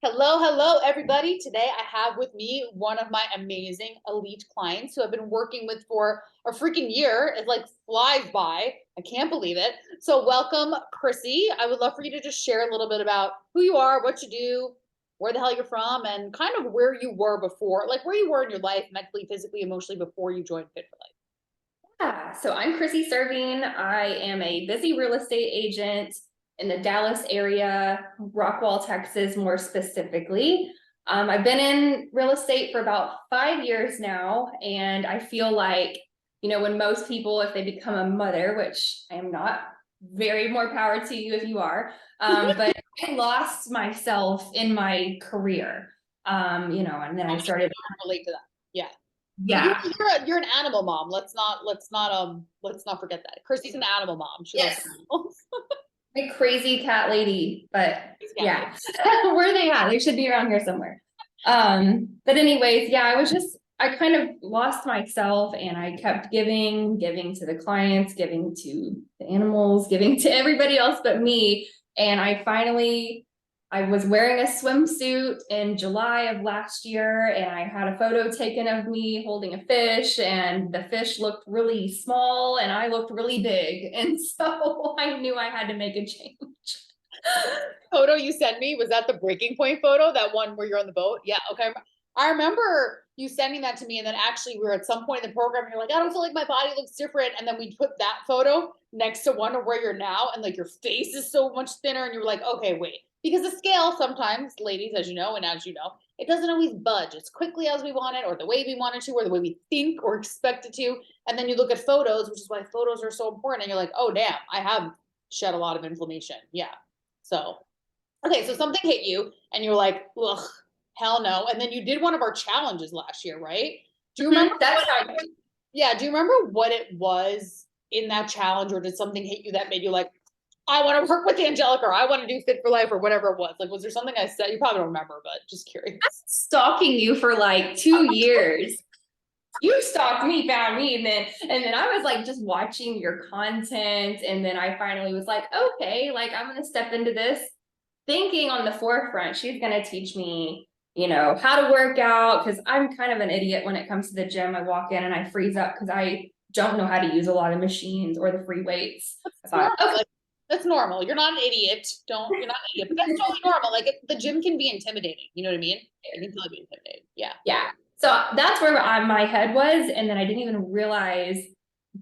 Hello, everybody. Today I have with me one of my amazing elite clients who I've been working with for a freaking year. It like flies by. I can't believe it. So welcome, Chrissy. I would love for you to just share a little bit about who you are, what you do, where the hell you're from, and kind of where you were before, like where you were in your life, mentally, physically, emotionally, before you joined Fit for Life. Yeah, so I'm Chrissy Cervine. I am a busy real estate agent in the Dallas area, Rockwall, Texas, more specifically. I've been in real estate for about 5 years now, and I feel like, when most people, if they become a mother, which I am not, very more power to you if you are, but I lost myself in my career, and then I started, Relate to that. Yeah. But yeah, you're an animal mom. Let's not forget that. Chrissy's an animal mom. She loves yes. animals. A crazy cat lady, but Cat yeah, where are they at? They should be around here somewhere. But anyways, yeah, I kind of lost myself and I kept giving to the clients, giving to the animals, giving to everybody else but me. And I was wearing a swimsuit in July of last year, and I had a photo taken of me holding a fish, and the fish looked really small and I looked really big. And so I knew I had to make a change. Photo you sent me, was that the breaking point photo? That one where you're on the boat? Yeah, okay. I remember you sending that to me, and then actually we were at some point in the program, and you're like, I don't feel like my body looks different. And then we put that photo next to one of where you're now, and like your face is so much thinner, and you were like, okay, wait. Because the scale sometimes, ladies, as you know, and as you know, it doesn't always budge as quickly as we want it, or the way we want it to, or the way we think or expect it to. And then you look at photos, which is why photos are so important, and you're like, oh damn, I have shed a lot of inflammation. Yeah. So okay, so something hit you and you were like, ugh, hell no. And then you did one of our challenges last year, right? Do you remember That's what, how yeah, do you remember what it was in that challenge, or did something hit you that made you like, I want to work with Angelica, or I want to do Fit for Life, or whatever it was? Like, was there something I said? You probably don't remember, but just curious. stalking you for like 2 years. You stalked me, found me, and then I was like just watching your content, and then I finally was like, okay, like I'm gonna step into this, thinking on the forefront, she's gonna teach me, how to work out, because I'm kind of an idiot when it comes to the gym. I walk in and I freeze up because I don't know how to use a lot of machines or the free weights. I That's thought, normal. okay, Like, that's normal. You're not an idiot. You're not an idiot, but that's totally normal. Like, the gym can be intimidating. You know what I mean? It can totally be intimidating. Yeah. yeah. So that's where my head was, and then I didn't even realize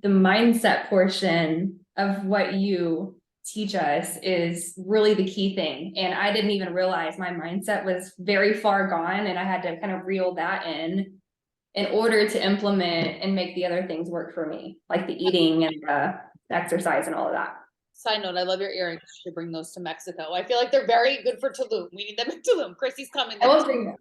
the mindset portion of what you teach us is really the key thing. And I didn't even realize my mindset was very far gone, and I had to kind of reel that in order to implement and make the other things work for me, like the eating and the exercise and all of that. Side note, I love your earrings. You should bring those to Mexico. I feel like they're very good for Tulum. We need them in Tulum. Chrissy's coming I there. will bring them.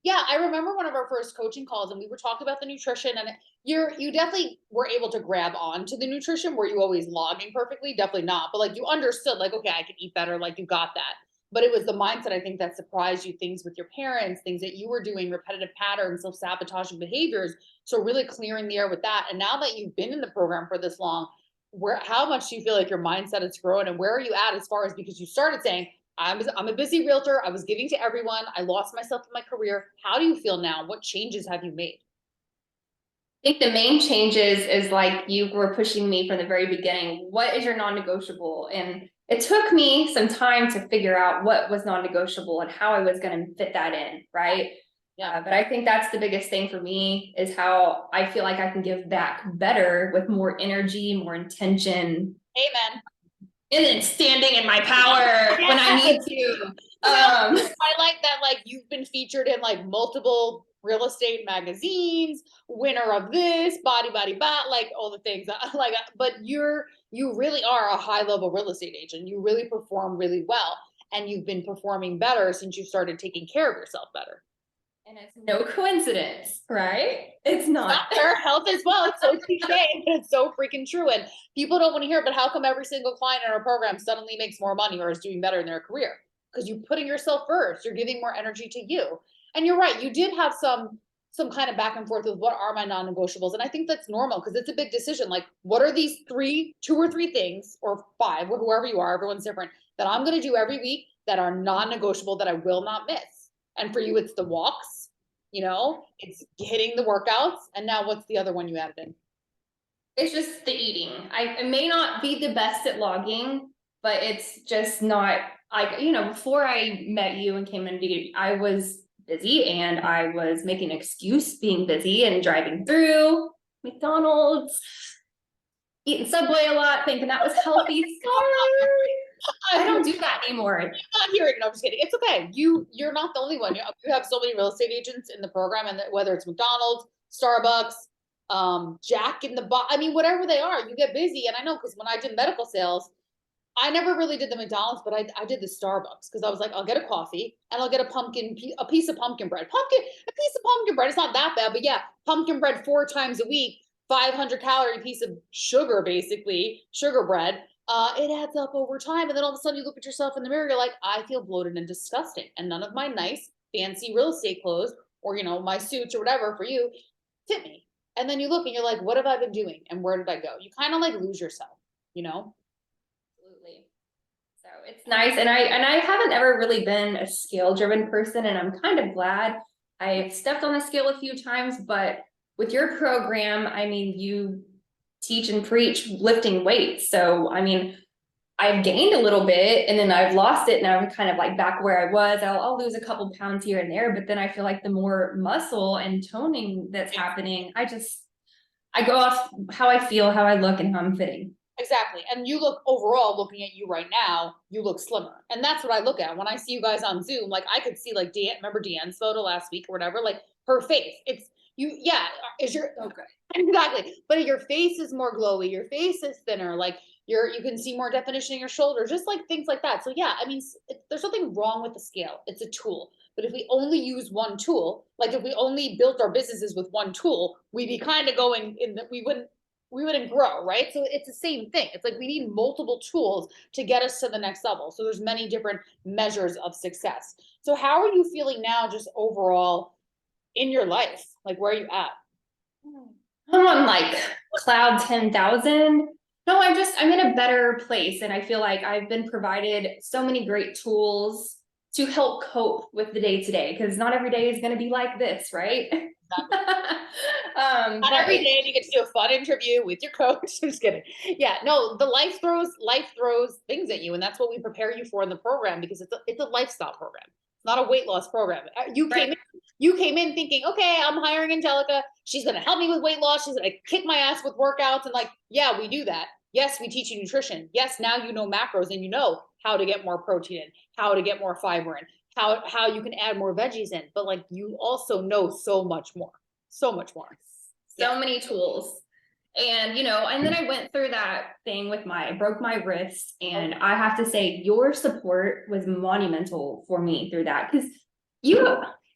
Yeah, I remember one of our first coaching calls, and we were talking about the nutrition, and you definitely were able to grab on to the nutrition. Were you always logging perfectly? Definitely not. But like you understood, like, okay, I can eat better, like you got that. But it was the mindset, I think, that surprised you, things with your parents, things that you were doing, repetitive patterns, self-sabotaging behaviors. So really clearing the air with that. And now that you've been in the program for this long, where how much do you feel like your mindset has grown, and where are you at as far as, because you started saying, I'm a busy realtor. I was giving to everyone. I lost myself in my career. How do you feel now? What changes have you made? I think the main changes is like you were pushing me from the very beginning. What is your non-negotiable? And it took me some time to figure out what was non-negotiable and how I was going to fit that in, right? Yeah. But I think that's the biggest thing for me, is how I feel like I can give back better with more energy, more intention, Amen. and then standing in my power when I Yes. need to. Well, I like that, like, you've been featured in like multiple real estate magazines, winner of this, body, like all the things. Like, but you really are a high level real estate agent. You really perform really well, and you've been performing better since you started taking care of yourself better. And it's no coincidence, right? It's not. Self-care, health as well. It's so cliche, but it's so freaking true. And people don't want to hear it, but how come every single client in our program suddenly makes more money or is doing better in their career? Because you're putting yourself first. You're giving more energy to you. And you're right. You did have some some kind of back and forth with what are my non-negotiables. And I think that's normal because it's a big decision. Like, what are these two or three things, or five, whoever you are, everyone's different, that I'm going to do every week that are non-negotiable that I will not miss. And for you, it's the walks, it's hitting the workouts. And now what's the other one you added in? It's just the eating. I may not be the best at logging, but it's just not like, before I met you and came into you, I was busy and I was making an excuse being busy and driving through McDonald's, eating Subway a lot, thinking that was healthy. Sorry. I don't do that anymore. I'm not hearing it. No, I'm just kidding. It's okay. You're not the only one. You have so many real estate agents in the program, and whether it's McDonald's, Starbucks, Jack in the Box, I mean, whatever they are, you get busy. And I know, because when I did medical sales, I never really did the McDonald's, but I did the Starbucks, because I was like, I'll get a coffee and I'll get a piece of pumpkin bread. A piece of pumpkin bread. It's not that bad, but yeah, pumpkin bread 4 times a week, 500-calorie piece of sugar, basically sugar bread. It adds up over time. And then all of a sudden you look at yourself in the mirror, you're like, I feel bloated and disgusting. And none of my nice, fancy real estate clothes, or, my suits or whatever for you, fit me. And then you look and you're like, what have I been doing? And where did I go? You kind of like lose yourself, Absolutely. So it's nice. And I haven't ever really been a scale driven person, and I'm kind of glad. I've stepped on the scale a few times, but with your program, I mean, you teach and preach lifting weights. So, I mean, I've gained a little bit and then I've lost it, and I'm kind of like back where I was. I'll lose a couple pounds here and there, but then I feel like the more muscle and toning that's happening, I go off how I feel, how I look, and how I'm fitting. Exactly. And you look, overall, looking at you right now, you look slimmer. And that's what I look at. When I see you guys on Zoom, like, I could see, like, remember Deanne's photo last week or whatever, like, her face. It's you, yeah, is your Okay. Exactly. But your face is more glowy, your face is thinner, like, you can see more definition in your shoulders, just like things like that. So yeah, I mean, there's nothing wrong with the scale. It's a tool. But if we only use one tool, like if we only built our businesses with one tool, we'd be kind of going in that we wouldn't grow, right? So it's the same thing. It's like we need multiple tools to get us to the next level. So there's many different measures of success. So how are you feeling now, just overall in your life? Like, where are you at? I'm on like cloud 10,000. No, I'm in a better place. And I feel like I've been provided so many great tools to help cope with the day to day, because not every day is going to be like this, right? Not every day you get to do a fun interview with your coach. I'm just kidding. Yeah, no, the life throws things at you, and that's what we prepare you for in the program, because it's a lifestyle program. It's not a weight loss program. You came in thinking, okay, I'm hiring Angelica. She's gonna help me with weight loss. She's gonna kick my ass with workouts, and like, yeah, we do that. Yes, we teach you nutrition. Yes, now you know macros and you know how to get more protein in, how to get more fiber in, how you can add more veggies in. But like, you also know so much more. So much more. So many tools. And and then I went through that thing with I broke my wrist, and I have to say your support was monumental for me through that, because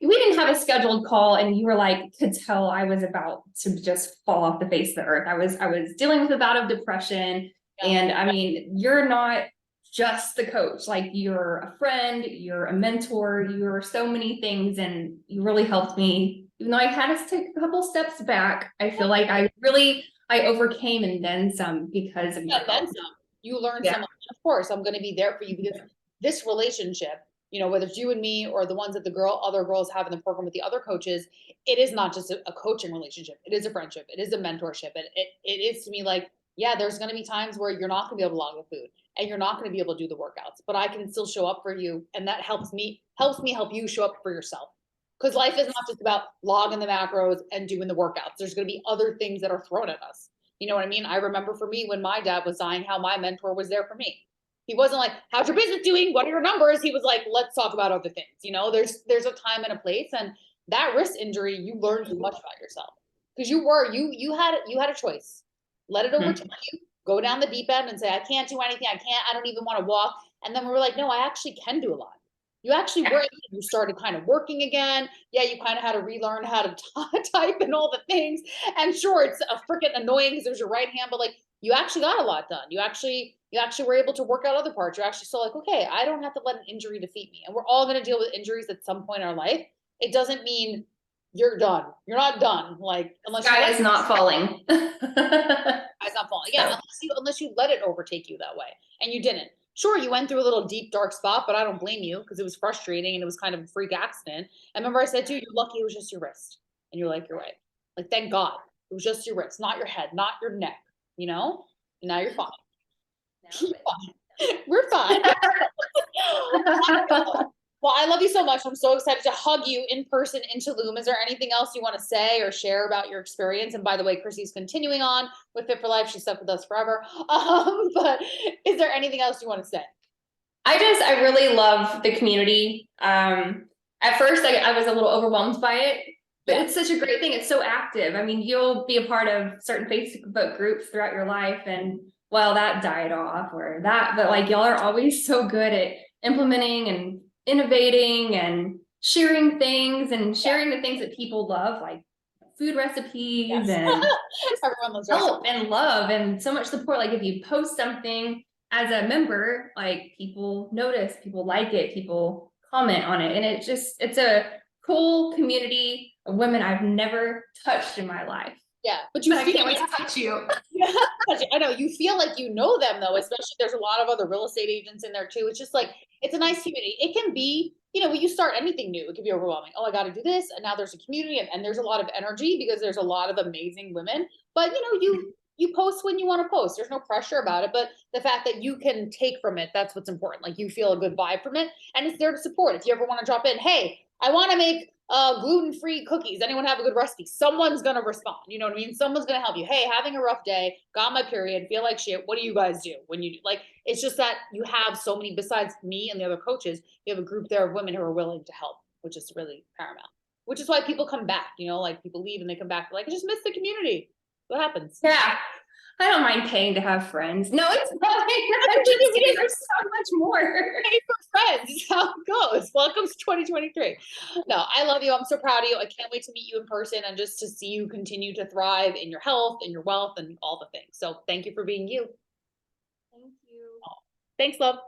we didn't have a scheduled call, and you were like, could tell I was about to just fall off the face of the earth. I was dealing with a bout of depression. And I mean, you're not just the coach, like, you're a friend, you're a mentor, you're so many things, and you really helped me. Even though I had to take a couple steps back, I feel like I overcame and then some because of your help. Then some. You learned some. Of course, I'm going to be there for you, because this relationship, whether it's you and me or the ones that other girls have in the program with the other coaches, it is not just a coaching relationship. It is a friendship. It is a mentorship. It is to me like, yeah, there's going to be times where you're not going to be able to log the food and you're not going to be able to do the workouts, but I can still show up for you. And that helps me help you show up for yourself. Because life is not just about logging the macros and doing the workouts. There's going to be other things that are thrown at us. You know what I mean? I remember for me, when my dad was dying, how my mentor was there for me. He wasn't like, how's your business doing? What are your numbers? He was like, let's talk about other things. There's a time and a place. And that wrist injury, you learned so much about yourself, because you had a choice. Let it overtake you. Go down the deep end and say, I can't do anything. I don't even want to walk. And then we were like, no, I actually can do a lot. You actually were. You started kind of working again. Yeah, you kind of had to relearn how to type and all the things. And sure, it's a freaking annoying because there's your right hand, but like, you actually got a lot done. You actually were able to work out other parts. You're actually still like, okay, I don't have to let an injury defeat me. And we're all going to deal with injuries at some point in our life. It doesn't mean you're done. You're not done. Like, unless Sky is not falling. it's not falling. Yeah, unless you let it overtake you that way. And you didn't. Sure, you went through a little deep, dark spot, but I don't blame you because it was frustrating and it was kind of a freak accident. I remember I said to you, you're lucky it was just your wrist. And you're like, you're right. Like, thank God. It was just your wrist, not your head, not your neck, you know? And now you're fine. You're fine. We're fine. Well, I love you so much. I'm so excited to hug you in person in Tulum. Is there anything else you want to say or share about your experience? And by the way, Chrissy's continuing on with Fit for Life. She's stuck with us forever. But is there anything else you want to say? I really love the community. At first I was a little overwhelmed by it, but it's such a great thing. It's so active. I mean, you'll be a part of certain Facebook groups throughout your life, and well, that died off or that, but like y'all are always so good at implementing and innovating and sharing things and sharing the things that people love, like food recipes and Everyone loves help and love and so much support. Like if you post something as a member, like people notice, people like it, people comment on it. And it's a cool community of women I've never touched in my life. Yeah, but you I can't wait to touch you. Yeah, I know you feel like you know them though, especially there's a lot of other real estate agents in there too. It's just like, it's a nice community. It can be, when you start anything new, it can be overwhelming. Oh, I got to do this. And now there's a community and there's a lot of energy because there's a lot of amazing women, but you post when you want to post. There's no pressure about it, but the fact that you can take from it, that's what's important. Like you feel a good vibe from it and it's there to support. If you ever want to drop in, hey, I want to make gluten-free cookies. Anyone have a good recipe? Someone's going to respond. You know what I mean? Someone's going to help you. Hey, having a rough day, got my period, feel like shit. What do you guys do when you do? Like, it's just that you have so many, besides me and the other coaches, you have a group there of women who are willing to help, which is really paramount, which is why people come back, like people leave and they come back. Like, I just miss the community. What happens? Yeah. I don't mind paying to have friends. No, it's fine. I'm just kidding. There's so much more. Pay for friends is how it goes. Welcome to 2023. No, I love you. I'm so proud of you. I can't wait to meet you in person and just to see you continue to thrive in your health and your wealth and all the things. So thank you for being you. Thank you. Thanks, love.